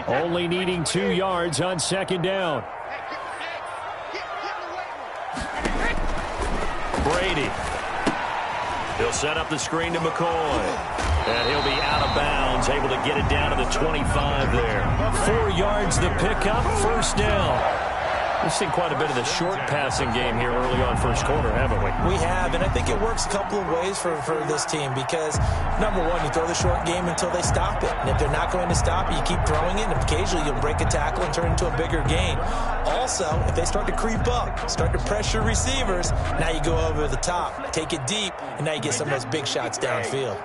Only needing 2 yards on second down. Brady. He'll set up the screen to McCoy. And he'll be out of bounds, able to get it down to the 25 there. 4 yards the pickup, first down. We've seen quite a bit of the short passing game here early on first quarter, haven't we? We have, and I think it works a couple of ways for this team because, number one, you throw the short game until they stop it. And if they're not going to stop it, you keep throwing it, and occasionally you'll break a tackle and turn it into a bigger gain. Also, if they start to creep up, start to pressure receivers, now you go over the top, take it deep, and now you get some of those big shots downfield.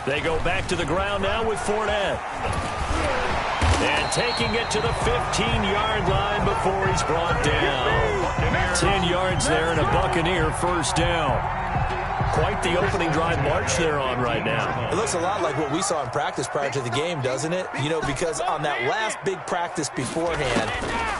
They go back to the ground now with Fournette. And taking it to the 15-yard line before he's brought down. 10 yards there and a Buccaneer first down. Quite the opening drive march they're on right now. It looks a lot like what we saw in practice prior to the game, doesn't it? You know, because on that last big practice beforehand,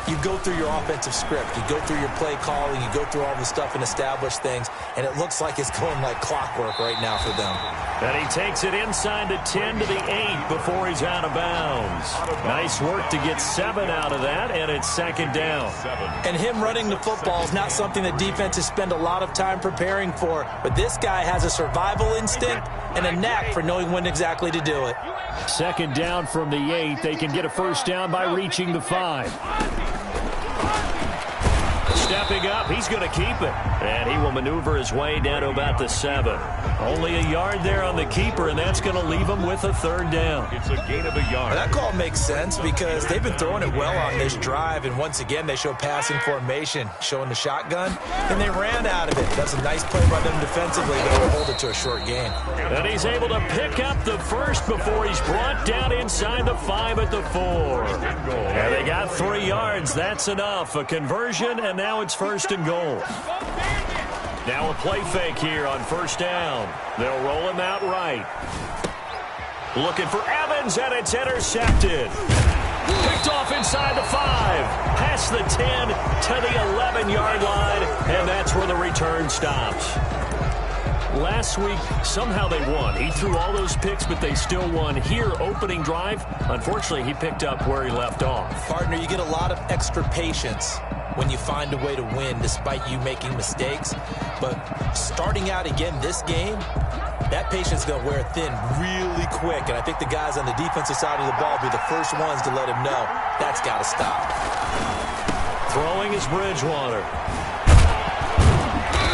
you go through your offensive script. You go through your play calling. You go through all the stuff and establish things. And it looks like it's going like clockwork right now for them. And he takes it inside the 10 to the 8 before he's out of bounds. Nice work to get 7 out of that, and it's second down. And him running the football is not something that defenses spend a lot of time preparing for. But this guy has a survival instinct and a knack for knowing when exactly to do it. Second down from the 8. They can get a first down by reaching the 5. Stepping up, he's going to keep it. And he will maneuver his way down to about the 7. Only a yard there on the keeper, and that's going to leave him with a third down. It's a gain of a yard. That call makes sense because they've been throwing it well on this drive, and once again they show passing formation, showing the shotgun, and they ran out of it. That's a nice play by them defensively, but they'll hold it to a short gain. And he's able to pick up the first before he's brought down inside the 5 at the 4. And they got 3 yards. That's enough. A conversion, and now it's first and goal. Now a play fake here on first down. They'll roll him out right. Looking for Evans, and it's intercepted. Picked off inside the 5. Past the 10 to the 11-yard line, and that's where the return stops. Last week, somehow they won. He threw all those picks, but they still won. Here, opening drive, unfortunately, he picked up where he left off. Partner, you get a lot of extra patience when you find a way to win despite you making mistakes. But starting out again this game, that patience is going to wear thin really quick. And I think the guys on the defensive side of the ball will be the first ones to let him know that's got to stop. Throwing is Bridgewater.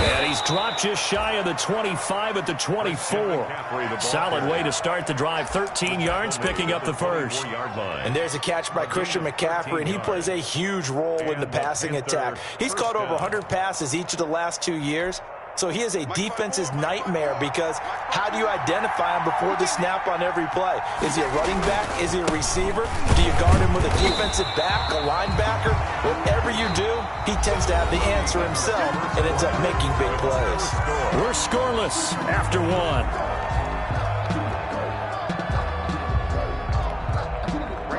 And he's dropped just shy of the 25 at the 24. Solid way to start the drive. 13 yards, picking up the first. And there's a catch by Christian McCaffrey, and he plays a huge role in the passing attack. He's caught over 100 passes each of the last 2 years. So he is a defense's nightmare because how do you identify him before the snap on every play? Is he a running back? Is he a receiver? Do you guard him with a defensive back, a linebacker? Whatever you do, he tends to have the answer himself and ends up making big plays. We're scoreless after 1.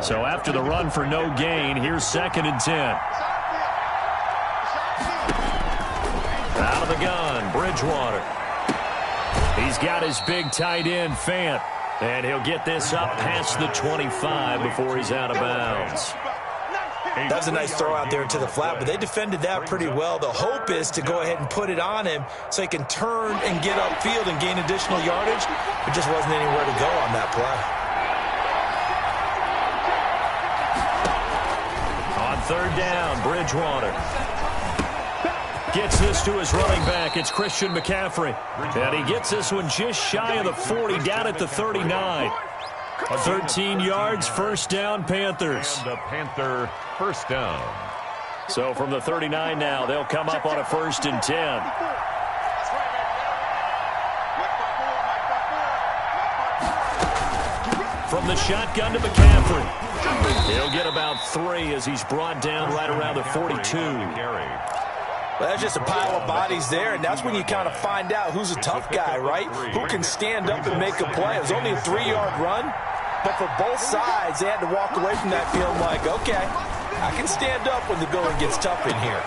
So after the run for no gain, here's second and 10. Out of the gun, Bridgewater. He's got his big tight end, Fant. And he'll get this up past the 25 before he's out of bounds. That was a nice throw out there into the flat, but they defended that pretty well. The hope is to go ahead and put it on him so he can turn and get upfield and gain additional yardage. There just wasn't anywhere to go on that play. On third down, Bridgewater gets this to his running back. It's Christian McCaffrey. And he gets this one just shy of the 40, down at the 39. 13 yards, first down, Panthers. And the Panther first down. So from the 39 now, they'll come up on a first and 10. From the shotgun to McCaffrey. He'll get about 3 as he's brought down right around the 42. Well, that's just a pile of bodies there, and that's when you kind of find out who's a tough guy, right? Who can stand up and make a play. It was only a 3-yard run, but for both sides, they had to walk away from that feeling like, okay, I can stand up when the going gets tough in here.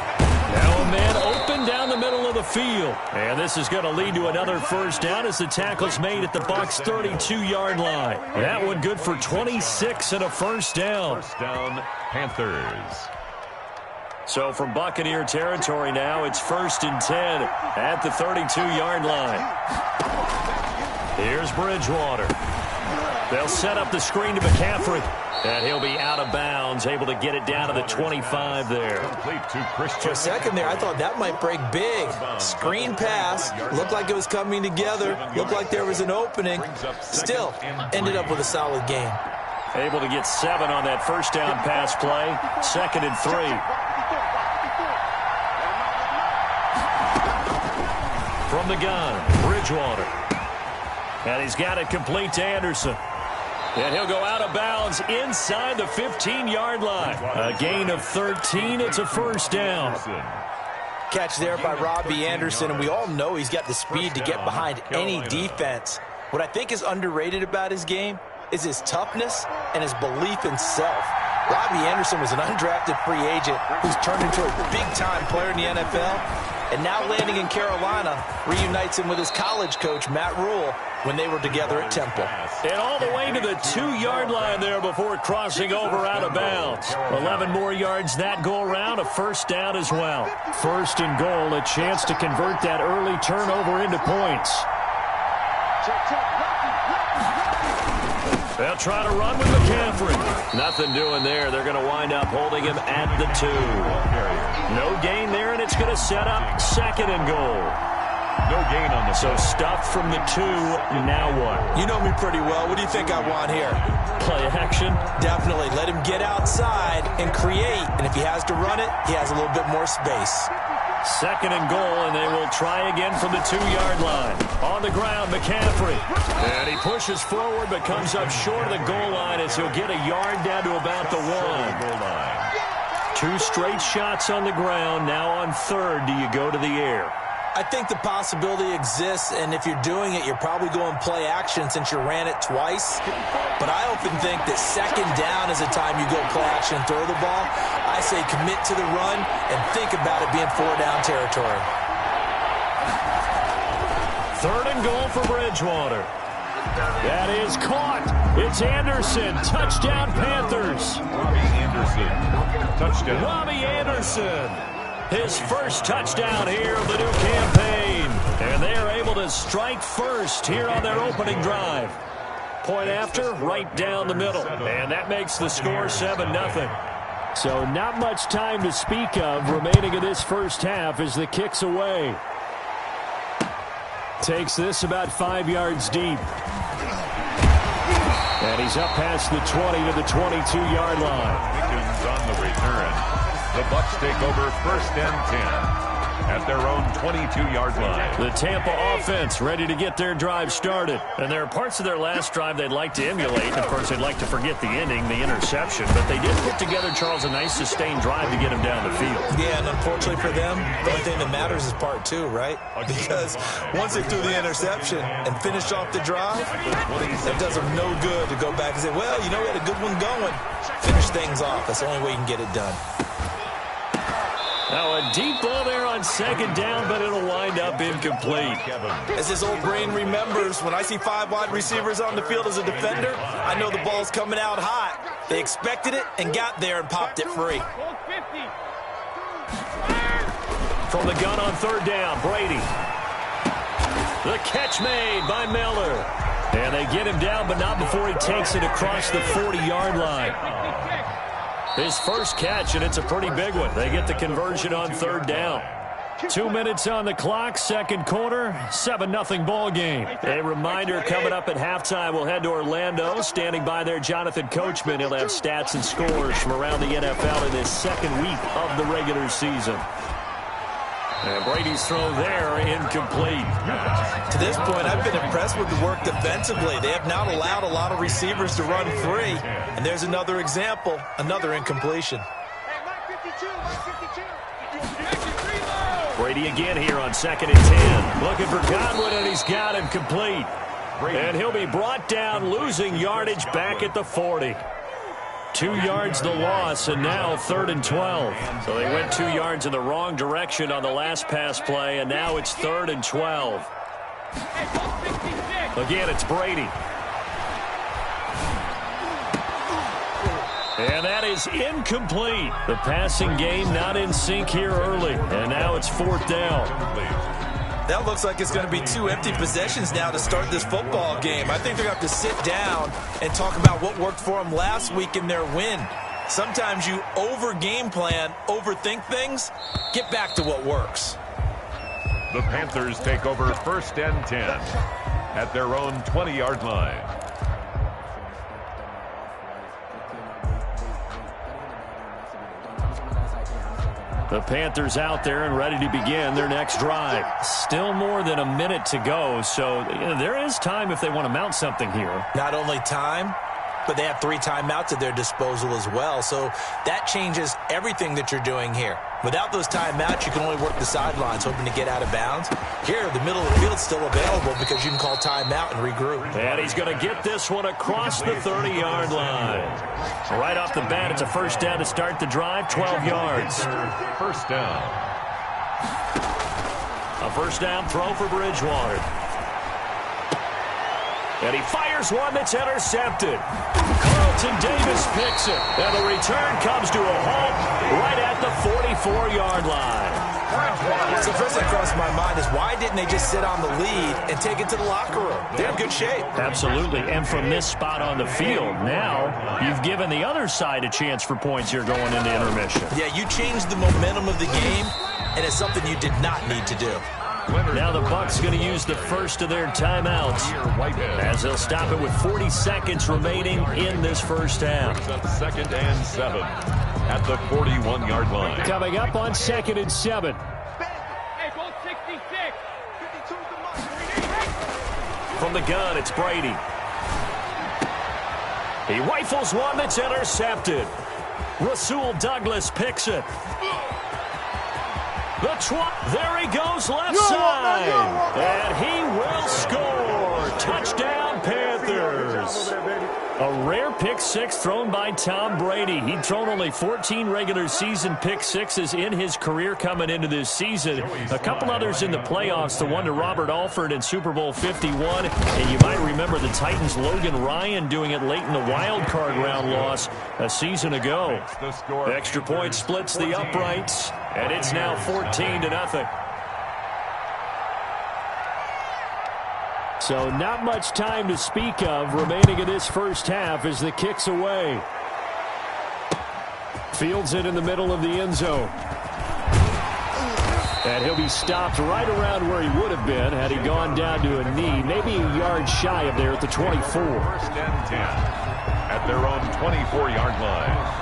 Now a man open down the middle of the field. And this is going to lead to another first down as the tackle's made at the Bucs' 32-yard line. That one good for 26 and a first down. First down, Panthers. So from Buccaneer territory now, it's 1st and 10 at the 32-yard line. Here's Bridgewater. They'll set up the screen to McCaffrey. And he'll be out of bounds, able to get it down to the 25 there. For a second there, I thought that might break big. Screen pass, looked like it was coming together, looked like there was an opening. Still, ended up with a solid game. Able to get 7 on that first down pass play. 2nd and 3. From the gun, Bridgewater. And he's got it complete to Anderson. And he'll go out of bounds inside the 15-yard line. A gain of 13. It's a first down. Catch there by Robbie Anderson, and we all know he's got the speed to get behind any defense. What I think is underrated about his game is his toughness and his belief in self. Robbie Anderson was an undrafted free agent who's turned into a big-time player in the NFL, and now landing in Carolina reunites him with his college coach, Matt Rule, when they were together at Temple. And all the way to the 2-yard line there before crossing over out of bounds. 11 more yards that go around, a first down as well. 1st and goal, a chance to convert that early turnover into points. They'll try to run with McCaffrey. Nothing doing there. They're going to wind up holding him at the 2. No gain there, and it's going to set up 2nd and goal. No gain on the So stuffed from the 2. Now what? You know me pretty well. What do you think I want here? Play action? Definitely. Let him get outside and create. And if he has to run it, he has a little bit more space. 2nd and goal, and they will try again from the 2-yard line. On the ground, McCaffrey. And he pushes forward but comes up short of the goal line as he'll get a yard down to about the 1. goal line. 2 straight shots on the ground. Now on 3rd, do you go to the air? I think the possibility exists, and if you're doing it, you're probably going play action since you ran it twice. But I often think that 2nd down is the time you go play action and throw the ball. I say commit to the run and think about it being 4-down territory. 3rd and goal for Bridgewater. That is caught. It's Anderson. Touchdown, Panthers. Robbie Anderson. Touchdown. Robbie Anderson. His first touchdown here of the new campaign. And they are able to strike first here on their opening drive. Point after, right down the middle. And that makes the score 7-0. So not much time to speak of remaining in this first half as the kick's away. Takes this about 5 yards deep. And he's up past the 20 to the 22-yard line. Wiggins on the return. The Bucs take over 1st and 10 at their own 22-yard line. The Tampa offense ready to get their drive started. And there are parts of their last drive they'd like to emulate. Of course, they'd like to forget the ending, the interception. But they did put together, Charles, a nice sustained drive to get him down the field. Yeah, and unfortunately for them, the only thing that matters is part 2, right? Because once they threw the interception and finished off the drive, it does them no good to go back and say, well, you know, we had a good one going. Finish things off. That's the only way you can get it done. Now a deep ball there on 2nd down, but it'll wind up incomplete. As his old brain remembers, when I see 5 wide receivers on the field as a defender, I know the ball's coming out hot. They expected it and got there and popped it free. From the gun on 3rd down, Brady. The catch made by Miller. And they get him down, but not before he takes it across the 40-yard line. His first catch, and it's a pretty big one. They get the conversion on 3rd down. 2 minutes on the clock, 2nd quarter, 7-0 ball game. A reminder coming up at halftime, we'll head to Orlando. Standing by there, Jonathan Coachman. He'll have stats and scores from around the NFL in this 2nd week of the regular season. And Brady's throw there, incomplete. To this point, I've been impressed with the work defensively. They have not allowed a lot of receivers to run free. And there's another example, another incompletion. Brady again here on 2nd and 10. Looking for Godwin, and he's got him complete. And he'll be brought down, losing yardage back at the 40. 2 yards the loss, and now 3rd and 12. So they went 2 yards in the wrong direction on the last pass play, and now it's 3rd and 12. Again, it's Brady. And that is incomplete. The passing game not in sync here early, and now it's 4th down. That looks like it's going to be 2 empty possessions now to start this football game. I think they're going to have to sit down and talk about what worked for them last week in their win. Sometimes you over-game plan, overthink things. Get back to what works. The Panthers take over 1st and 10 at their own 20-yard line. The Panthers out there and ready to begin their next drive. Still more than a minute to go, so there is time if they want to mount something here. Not only time, but they have 3 timeouts at their disposal as well, so that changes everything that you're doing here. Without those timeouts, you can only work the sidelines, hoping to get out of bounds. Here, the middle of the field is still available because you can call timeout and regroup. And he's going to get this one across the 30-yard line. Right off the bat, it's a 1st down to start the drive, 12 yards. 1st down. A 1st down throw for Bridgewater. And he fires one that's intercepted. Carlton Davis picks it. And the return comes to a halt right at the 44-yard line. So first that crossed my mind is why didn't they just sit on the lead and take it to the locker room? They're in good shape. Absolutely. And from this spot on the field, now you've given the other side a chance for points here going into intermission. Yeah, you changed the momentum of the game, and it's something you did not need to do. Now the Bucs going to use the first of their timeouts as they'll stop it with 40 seconds remaining in this first half. 2nd and 7 at the 41-yard line. Coming up on 2nd and 7. From the gun, it's Brady. He rifles one that's intercepted. Rasul Douglas picks it. There he goes left side. And he will score. Touchdown, Panthers. A rare pick six thrown by Tom Brady. He'd thrown only 14 regular season pick sixes in his career coming into this season. A couple others in the playoffs, the one to Robert Alford in Super Bowl 51. And you might remember the Titans' Logan Ryan doing it late in the wild card round loss a season ago. Extra point splits the uprights, and it's now 14-0. So not much time to speak of remaining in this first half as the kick's away. Fields it in the middle of the end zone. And he'll be stopped right around where he would have been had he gone down to a knee, maybe a yard shy of there at the 24. 1st and 10 at their own 24-yard line.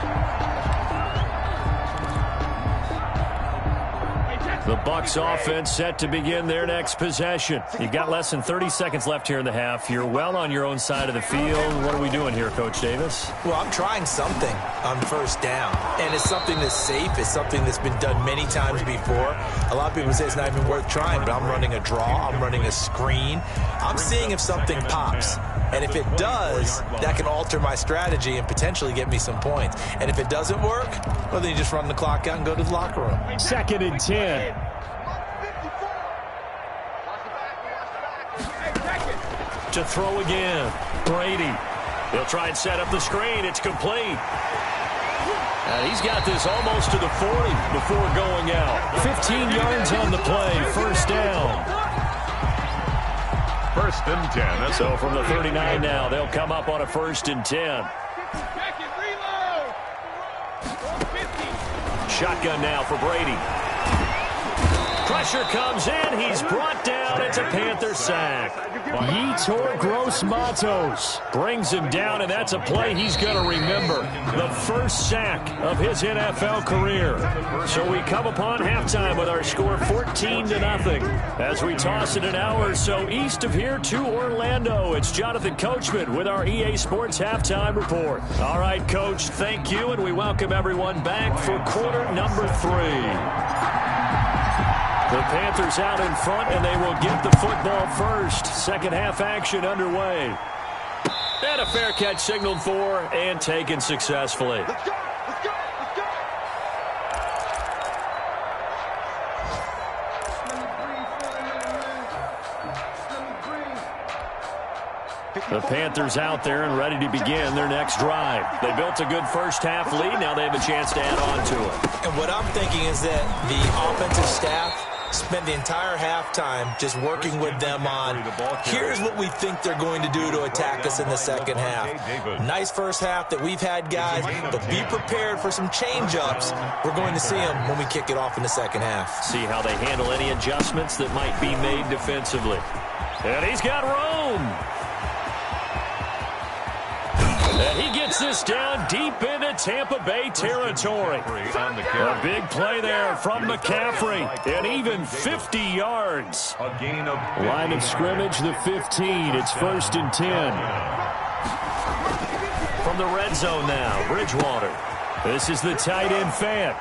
The Bucs offense set to begin their next possession. You've got less than 30 seconds left here in the half. You're well on your own side of the field. What are we doing here, Coach Davis? Well, I'm trying something on 1st down, and it's something that's safe. It's something that's been done many times before. A lot of people say it's not even worth trying, but I'm running a draw. I'm running a screen. I'm seeing if something pops. And if it does, that can alter my strategy and potentially get me some points. And if it doesn't work, well, then you just run the clock out and go to the locker room. 2nd and 10. To throw again. Brady. He'll try and set up the screen. It's complete. And he's got this almost to the 40 before going out. 15 yards on the play. 1st down. 1st and 10. So from the 39 now, they'll come up on a 1st and 10. Shotgun now for Brady. Pressure comes in. He's brought down. It's a Panther sack. Yetur Gross-Matos brings him down, and that's a play he's going to remember. The first sack of his NFL career. So we come upon halftime with our score 14-0 as we toss it an hour or so east of here to Orlando. It's Jonathan Coachman with our EA Sports Halftime Report. All right, Coach, thank you, and we welcome everyone back for quarter number 3. The Panthers out in front, and they will get the football first. Second half action underway. And a fair catch signaled for and taken successfully. Let's go. Let's go. Let's go. The Panthers out there and ready to begin their next drive. They built a good first-half lead. Now they have a chance to add on to it. And what I'm thinking is that the offensive staff spent the entire halftime just working with them on, here's what we think they're going to do to attack us in the second half. Nice first half that we've had, guys, but be prepared for some change-ups. We're going to see them when we kick it off in the second half. See how they handle any adjustments that might be made defensively. And he's got room. And he gets this down deep into Tampa Bay territory. A big play there from McCaffrey. And even 50 yards. Line of scrimmage, the 15. It's 1st and 10. From the red zone now, Bridgewater. This is the tight end fan.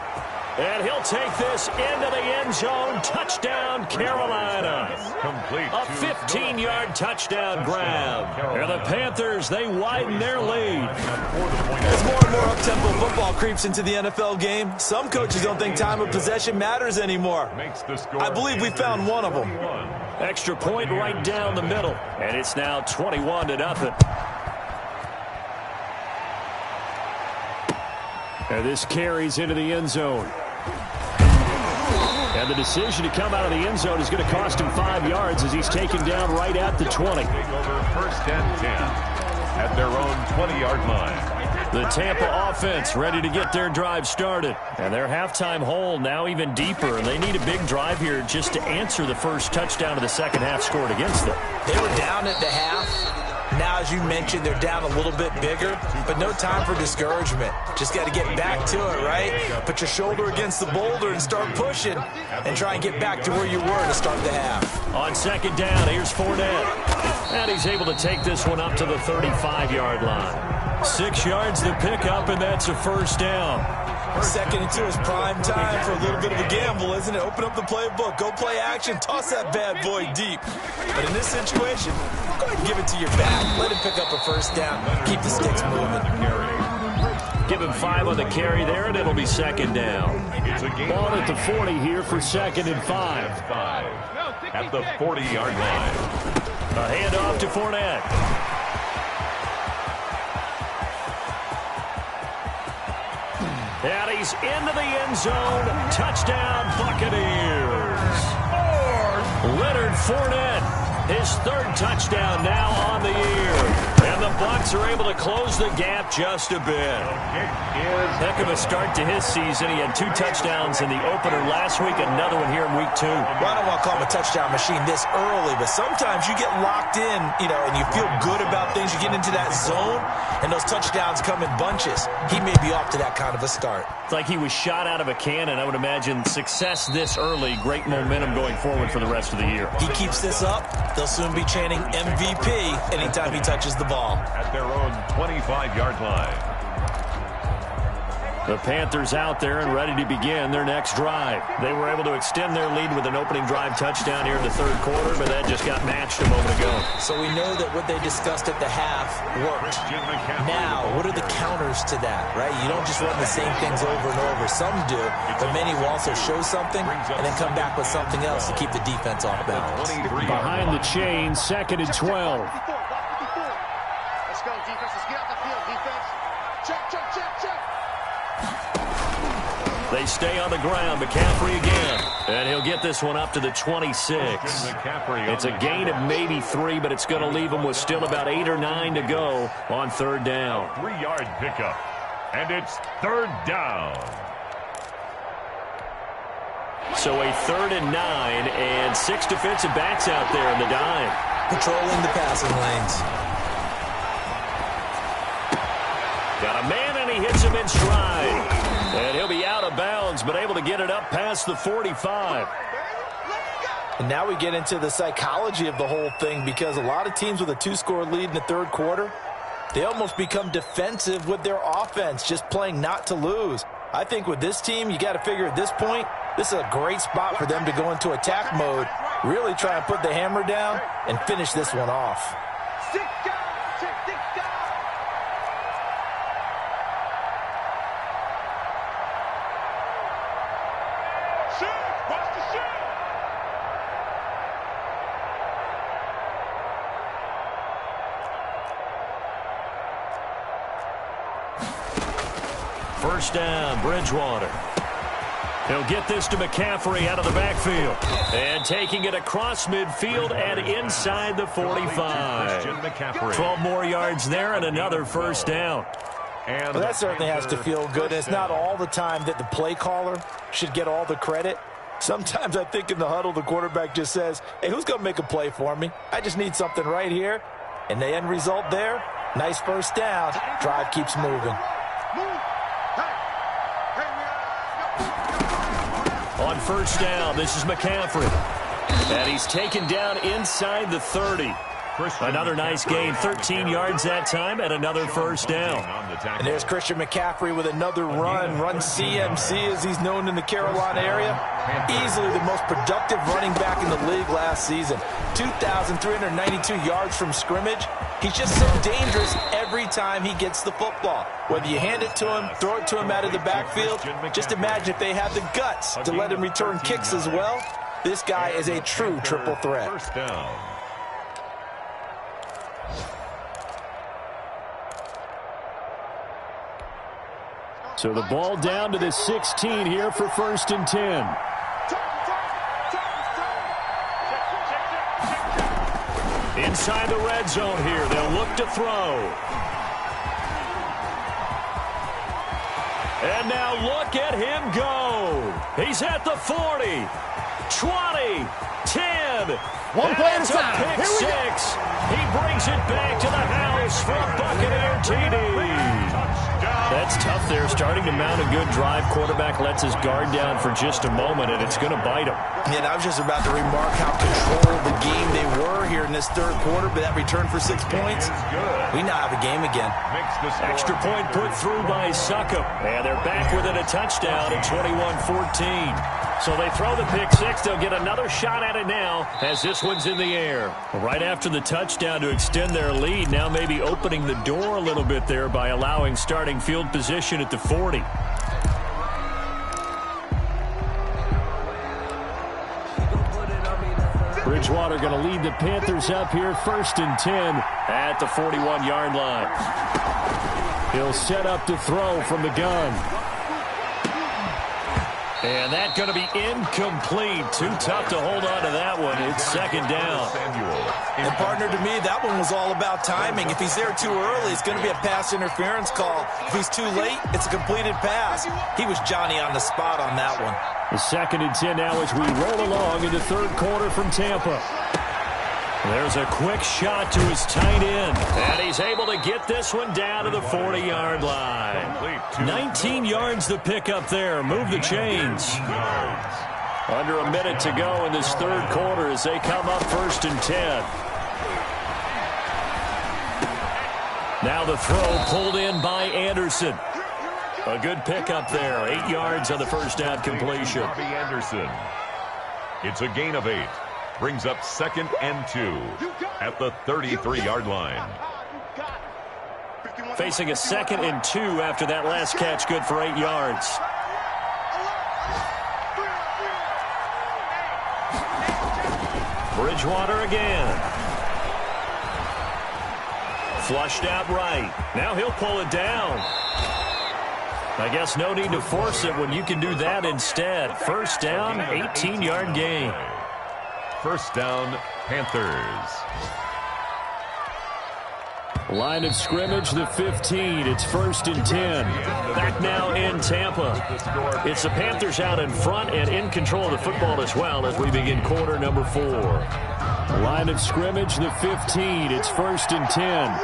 And he'll take this into the end zone. Touchdown, Carolina. A 15-yard touchdown grab. And the Panthers, they widen their lead. As more and more up-tempo football creeps into the NFL game, some coaches don't think time of possession matters anymore. I believe we found one of them. Extra point right down the middle. And it's now 21-0. And this carries into the end zone. And the decision to come out of the end zone is going to cost him 5 yards as he's taken down right at the 20. Take over 1st and 10 at their own 20-yard line. The Tampa offense ready to get their drive started. And their halftime hole now even deeper. And they need a big drive here just to answer the first touchdown of the second half scored against them. They were down at the half. Now, as you mentioned, they're down a little bit bigger, but no time for discouragement. Just got to get back to it, right? Put your shoulder against the boulder and start pushing and try and get back to where you were to start the half. On second down, here's Fournette. And he's able to take this one up to the 35-yard line. 6 yards the pickup, and that's a first down. Second and 2 is prime time for a little bit of a gamble, isn't it? Open up the playbook, go play action, toss that bad boy deep. But in this situation, go ahead and give it to your back. Let him pick up a first down. Keep the sticks moving. Give him 5 on the carry there, and it'll be second down. Ball at the 40 here for 2nd and 5. At the 40-yard line. A handoff to Fournette. And he's into the end zone. Touchdown, Buccaneers. Leonard Fournette, his 3rd touchdown now on the year. And the Bucs are able to close the gap just a bit. Heck of a start to his season. He had 2 touchdowns in the opener last week, another one here in week 2. Well, I don't want to call him a touchdown machine this early, but sometimes you get locked in, and you feel good about things. You get into that zone, and those touchdowns come in bunches. He may be off to that kind of a start. It's like he was shot out of a cannon. I would imagine success this early, great momentum going forward for the rest of the year. He keeps this up, they'll soon be chanting MVP anytime he touches the ball. At their own 25-yard line. The Panthers out there and ready to begin their next drive. They were able to extend their lead with an opening drive touchdown here in the 3rd quarter, but that just got matched a moment ago. So we know that what they discussed at the half worked. Now, what are the counters to that, right? You don't just run the same things over and over. Some do, but many will also show something and then come back with something else to keep the defense off balance. Behind the chain, 2nd and 12. Let's go, defense. Let's get out the field, defense. Check, check, check, check. They stay on the ground. McCaffrey again. And he'll get this one up to the 26. It's a gain of maybe 3, but it's going to leave him with still about 8 or 9 to go on 3rd down. 3-yard pickup. And it's 3rd down. So a 3rd and 9, and 6 defensive backs out there in the dime. Patrolling the passing lanes. Got a man, and he hits him in stride. And he'll be out of bounds, but able to get it up past the 45. And now we get into the psychology of the whole thing, because a lot of teams with a 2-score lead in the 3rd quarter, they almost become defensive with their offense, just playing not to lose. I think with this team, you got to figure at this point, this is a great spot for them to go into attack mode, really try and put the hammer down and finish this one off. 6 guys, check 6 guys. First down, Bridgewater. He'll get this to McCaffrey out of the backfield. And taking it across midfield and inside the 45. 12 more yards there and another first down. Well, that certainly has to feel good. It's not all the time that the play caller should get all the credit. Sometimes I think in the huddle, the quarterback just says, hey, who's going to make a play for me? I just need something right here. And the end result there, nice first down. Drive keeps moving. On first down, this is McCaffrey. And he's taken down inside the 30. Another nice gain, 13 yards that time, and another first down. And there's Christian McCaffrey with another run CMC as he's known in the Carolina area. Easily the most productive running back in the league last season. 2,392 yards from scrimmage. He's just so dangerous every time he gets the football. Whether you hand it to him, throw it to him out of the backfield, just imagine if they have the guts to let him return kicks as well. This guy is a true triple threat. First down. So the ball down to the 16 here for first and 10. Inside the red zone here. They'll look to throw. And now look at him go. He's at the 40, 20, 10. One play at a time. Pick six. He brings it back to the house for a Buccaneer TD. That's tough there, starting to mount a good drive. Quarterback lets his guard down for just a moment, and it's going to bite him. And I was just about to remark how controlled the game they were here in this third quarter, but that return for 6 points, we now have a game again. Extra point put through by Succop, and they're back within a touchdown at 21-14. So they throw the pick six. They'll get another shot at it now as this one's in the air. Right after the touchdown to extend their lead, now maybe opening the door a little bit there by allowing starting field position at the 40. Bridgewater going to lead the Panthers up here, first and 10 at the 41-yard line. He'll set up to throw from the gun. And that's going to be incomplete. Too tough to hold on to that one. It's second down. And partner, to me, that one was all about timing. If he's there too early, it's going to be a pass interference call. If he's too late, it's a completed pass. He was Johnny on the spot on that one. The second and 10 now as we roll along in the third quarter from Tampa. There's a quick shot to his tight end. And he's able to get this one down to the 40-yard line. 19 yards the pickup there. Move the chains. Under a minute to go in this third quarter as they come up first and 10. Now the throw pulled in by Anderson. A good pickup there. 8 yards on the first down completion. Robbie Anderson. It's a gain of 8. Brings up second and 2 at the 33-yard line. Facing a second and 2 after that last catch, good for 8 yards. Bridgewater again. Flushed out right. Now he'll pull it down. I guess no need to force it when you can do that instead. First down, 18-yard gain. First down, Panthers. Line of scrimmage, the 15. It's first and 10. Back now in Tampa. It's the Panthers out in front and in control of the football as well as we begin quarter number 4. Line of scrimmage, the 15. It's first and 10.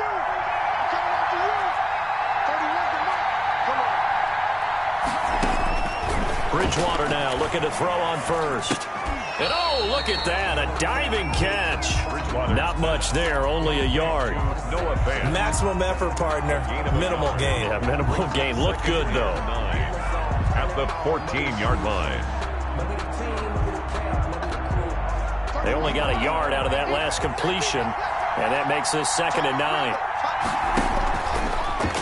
Bridgewater now looking to throw on first. And oh, look at that, a diving catch. Not much there, only a yard. Maximum effort, partner. Minimal gain. Yeah, minimal gain. Looked good, though. At the 14-yard line. They only got a yard out of that last completion, and that makes this second and 9.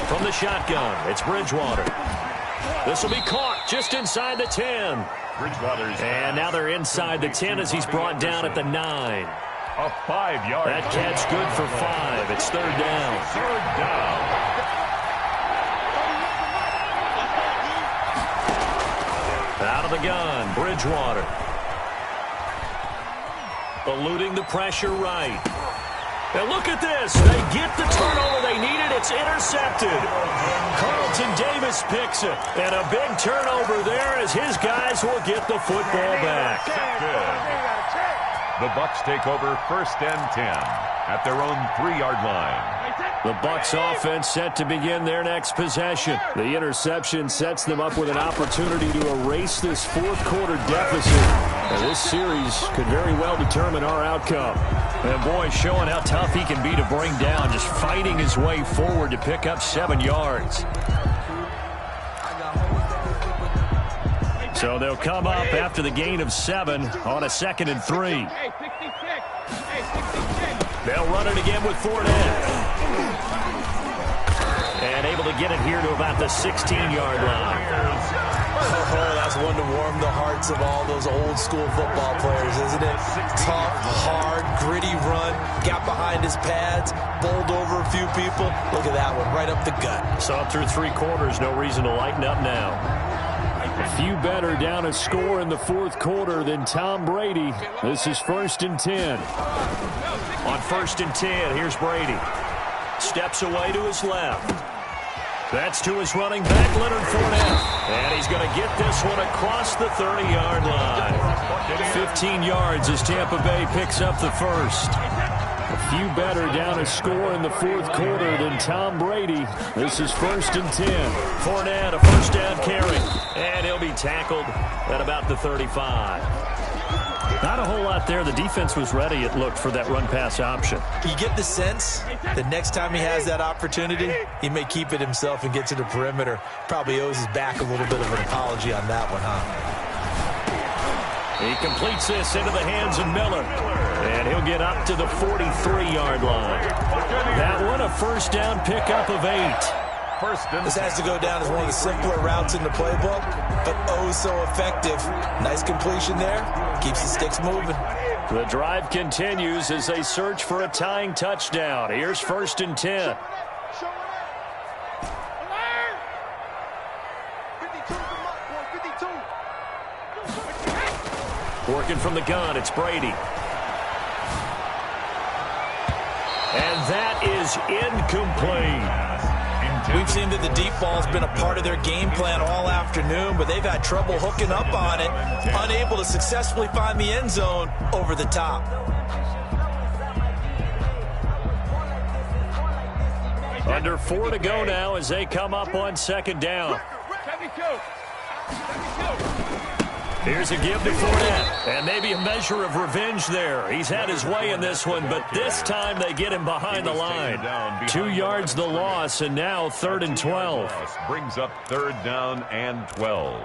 From the shotgun, it's Bridgewater. This will be caught just inside the 10. And now they're inside the 10 as he's brought down at the 9. A 5-yard. That catch good for 5. It's third down. Third down. Out of the gun, Bridgewater. Eluding the pressure right. And look at this. They get the turnover they needed. It's intercepted. Carlton Davis picks it. And a big turnover there as his guys will get the football back. The Bucs take over first and 10 at their own 3-yard line. The Bucs offense set to begin their next possession. The interception sets them up with an opportunity to erase this fourth-quarter deficit. And this series could very well determine our outcome. And boy, showing how tough he can be to bring down, just fighting his way forward to pick up 7 yards. So they'll come up after the gain of 7 on a 2nd and 3. They'll run it again with Fournette. And able to get it here to about the 16-yard line. Oh, that's one to warm the hearts of all those old-school football players, isn't it? Tough, hard, gritty run, got behind his pads, bowled over a few people. Look at that one, right up the gut. Saw through 3 quarters, no reason to lighten up now. A few better down a score in the fourth quarter than Tom Brady. This is 1st and 10. On 1st and 10, here's Brady. Steps away to his left. That's to his running back, Leonard Fournette. And he's going to get this one across the 30-yard line. 15 yards as Tampa Bay picks up the first. A few better down a score in the fourth quarter than Tom Brady. This is 1st and 10. Fournette, a first down carry. And he'll be tackled at about the 35. Not a whole lot there. The defense was ready, it looked, for that run-pass option. You get the sense that next time he has that opportunity, he may keep it himself and get to the perimeter. Probably owes his back a little bit of an apology on that one, huh? He completes this into the hands of Miller. And he'll get up to the 43-yard line. That one, a first down pickup of 8. This has to go down as one of the simpler routes in the playbook, but oh so effective. Nice completion there. Keeps the sticks moving. The drive continues as they search for a tying touchdown. Here's 1st and 10. Working from the gun, it's Brady. And that is incomplete. We've seen that the deep ball's been a part of their game plan all afternoon, but they've had trouble hooking up on it, unable to successfully find the end zone over the top. Under 4 to go now as they come up on 2nd down. Here's a give to Fournette, and maybe a measure of revenge there. He's had his way in this one, but this time they get him behind the line. 2 yards the loss, and now 3rd and 12. Brings up 3rd down and 12.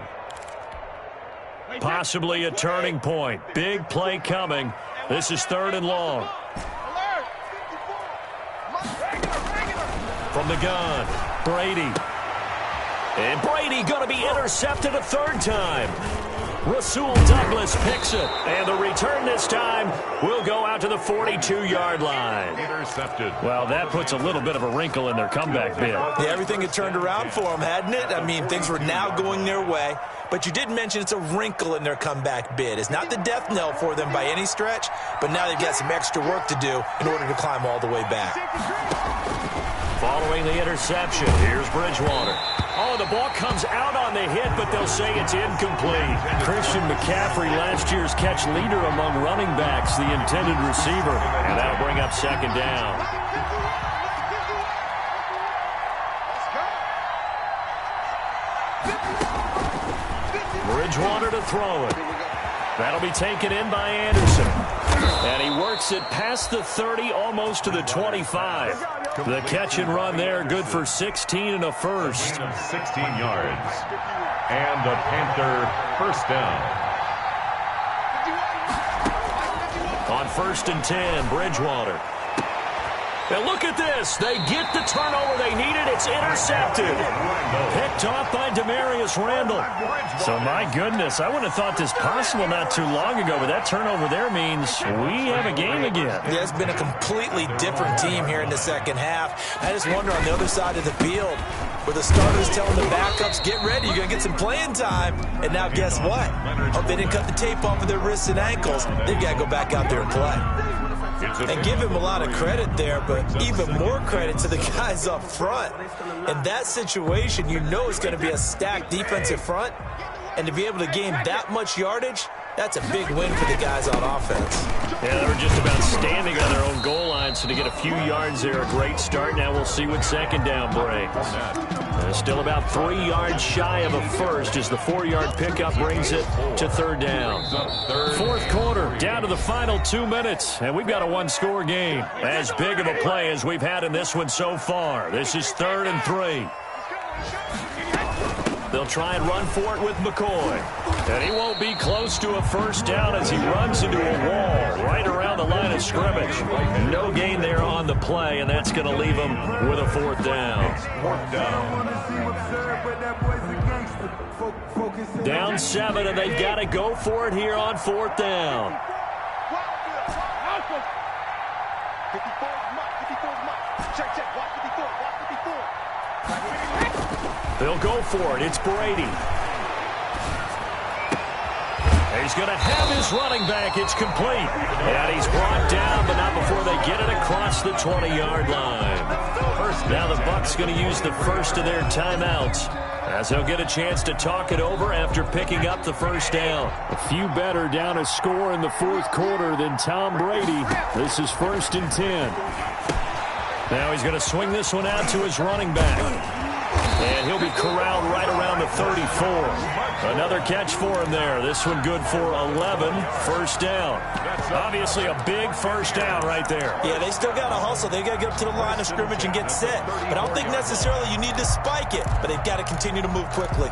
Possibly a turning point. Big play coming. This is 3rd and long. From the gun, Brady. And Brady going to be intercepted a 3rd time. Rasul Douglas picks it, and the return this time will go out to the 42-yard line. Intercepted. Well, that puts a little bit of a wrinkle in their comeback bid. Yeah, everything had turned around for them, hadn't it? I mean, things were now going their way. But you did mention it's a wrinkle in their comeback bid. It's not the death knell for them by any stretch, but now they've got some extra work to do in order to climb all the way back. Following the interception, here's Bridgewater. Oh, the ball comes out on the hit, but they'll say it's incomplete. Christian McCaffrey, last year's catch leader among running backs, the intended receiver. And that'll bring up 2nd down. Bridgewater to throw it. That'll be taken in by Anderson. And he works it past the 30, almost to the 25. The catch and run there, good for 16 and a first. 16 yards. And the Panther first down. On 1st and 10, Bridgewater. And look at this. They get the turnover they needed. It's intercepted. Picked off by Demarius Randall. So, my goodness, I wouldn't have thought this possible not too long ago, but that turnover there means we have a game again. Yeah, it's been a completely different team here in the second half. I just wonder on the other side of the field, where the starters telling the backups, get ready, you're going to get some playing time. And now guess what? Oh, they didn't cut the tape off of their wrists and ankles. They've got to go back out there and play. And give him a lot of credit there, but even more credit to the guys up front. In that situation, you know it's going to be a stacked defensive front. And to be able to gain that much yardage, that's a big win for the guys on offense. Yeah, they were just about standing on their own goal line, so to get a few yards there, a great start. Now we'll see what second down brings. Still about 3 yards shy of a first as the 4-yard pickup brings it to third down. Fourth quarter, down to the final 2 minutes, and we've got a one-score game. As big of a play as we've had in this one so far. This is 3rd and 3. They'll try and run for it with McCoy. And he won't be close to a first down as he runs into a wall right around the line of scrimmage. No gain there on the play, and that's going to leave him with a 4th down. Down 7, and they've got to go for it here on 4th down. They'll go for it. It's Brady. He's going to have his running back. It's complete. And he's brought down, but not before they get it across the 20-yard line. Now the Bucs going to use the first of their timeouts as they'll get a chance to talk it over after picking up the first down. A few better down a score in the fourth quarter than Tom Brady. This is 1st and 10. Now he's going to swing this one out to his running back. And he'll be corralled right around the 34. Another catch for him there. This one good for 11. First down. Obviously a big first down right there. Yeah, they still got to hustle. They got to get up to the line of scrimmage and get set. But I don't think necessarily you need to spike it. But they've got to continue to move quickly.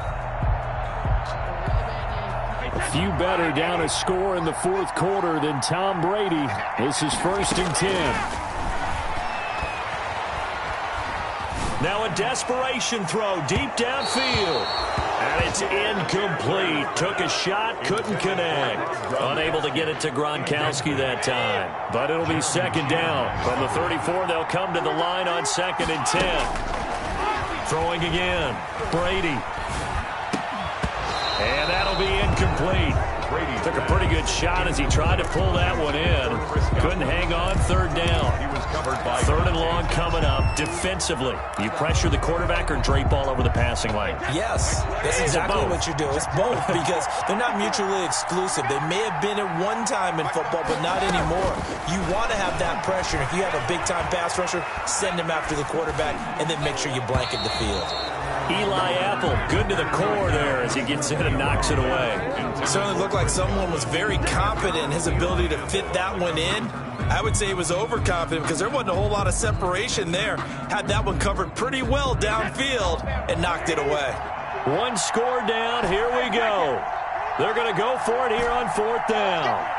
A few better down a score in the fourth quarter than Tom Brady. This is 1st and 10. Now a desperation throw deep downfield. And it's incomplete. Took a shot, couldn't connect. Unable to get it to Gronkowski that time. But it'll be 2nd down. From the 34, they'll come to the line on 2nd and 10. Throwing again. Brady. And that'll be incomplete. Took a pretty good shot as he tried to pull that one in. Couldn't hang on. 3rd down. 3rd and long coming up. Defensively, you pressure the quarterback or drape all over the passing lane? Yes, that's exactly what you do. It's both because they're not mutually exclusive. They may have been at one time in football, but not anymore. You want to have that pressure. If you have a big-time pass rusher, send him after the quarterback, and then make sure you blanket the field. Eli Apple, good to the core there as he gets in and knocks it away. It certainly looked like someone was very confident in his ability to fit that one in. I would say he was overconfident because there wasn't a whole lot of separation there. Had that one covered pretty well downfield and knocked it away. One score down. Here we go. They're going to go for it here on 4th down.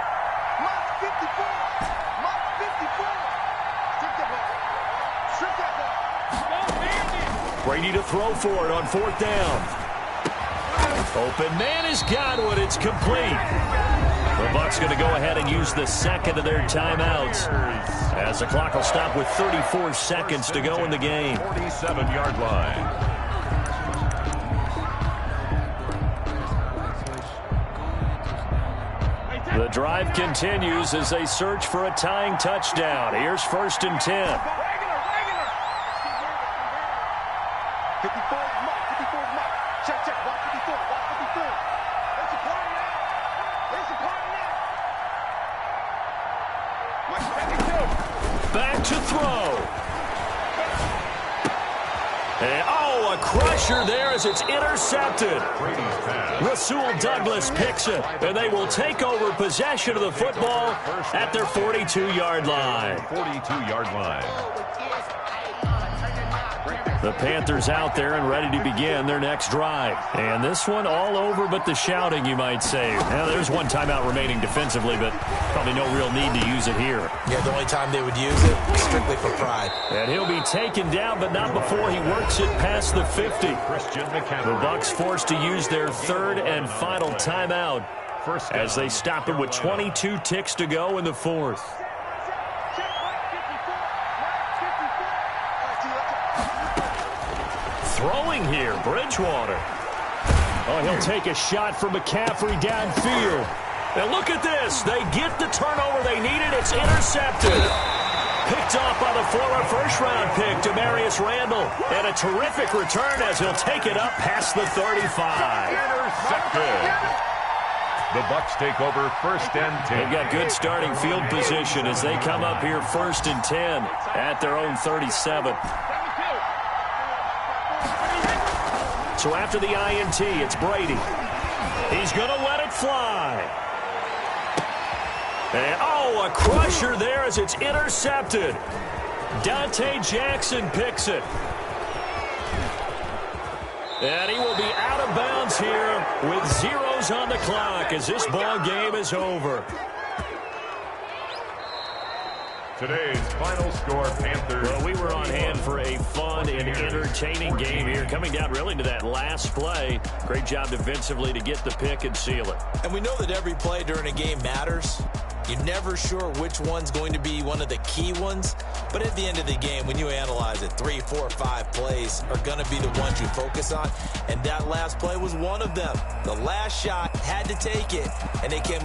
Brady to throw for it on 4th down. Open man has got one. It's complete. The Bucs going to go ahead and use the 2nd of their timeouts as the clock will stop with 34 seconds to go in the game. 47-yard line. The drive continues as they search for a tying touchdown. Here's 1st and 10. 54 mark. Check. Watch 54. There's a party now. Back to throw. And, a crusher there as it's intercepted. Rasul Douglas picks it, and they will take over possession of the football at their 42-yard line. 42-yard line. The Panthers out there and ready to begin their next drive. And this one all over but the shouting, you might say. Now, there's one timeout remaining defensively, but probably no real need to use it here. Yeah, the only time they would use it is strictly for pride. And he'll be taken down, but not before he works it past the 50. The Bucs forced to use their third and final timeout as they stop him with 22 ticks to go in the fourth. Throwing here, Bridgewater. Oh, he'll take a shot from McCaffrey downfield. And look at this. They get the turnover they needed. It's intercepted. Picked off by the former first-round pick, Demarius Randall. And a terrific return as he'll take it up past the 35. Intercepted. The Bucs take over first and 10. They've got good starting field position as they come up here first and 10 at their own 37. So after the INT, it's Brady. He's going to let it fly. And, oh, a crusher there as it's intercepted. Dante Jackson picks it. And he will be out of bounds here with zeros on the clock as this ball game is over. Today's final score, Panthers. Well, we were on hand for a fun and entertaining game here. Coming down really to that last play. Great job defensively to get the pick and seal it. And we know that every play during a game matters. You're never sure which one's going to be one of the key ones. But at the end of the game, when you analyze it, 3, 4, 5 plays are going to be the ones you focus on. And that last play was one of them. The last shot had to take it, and they came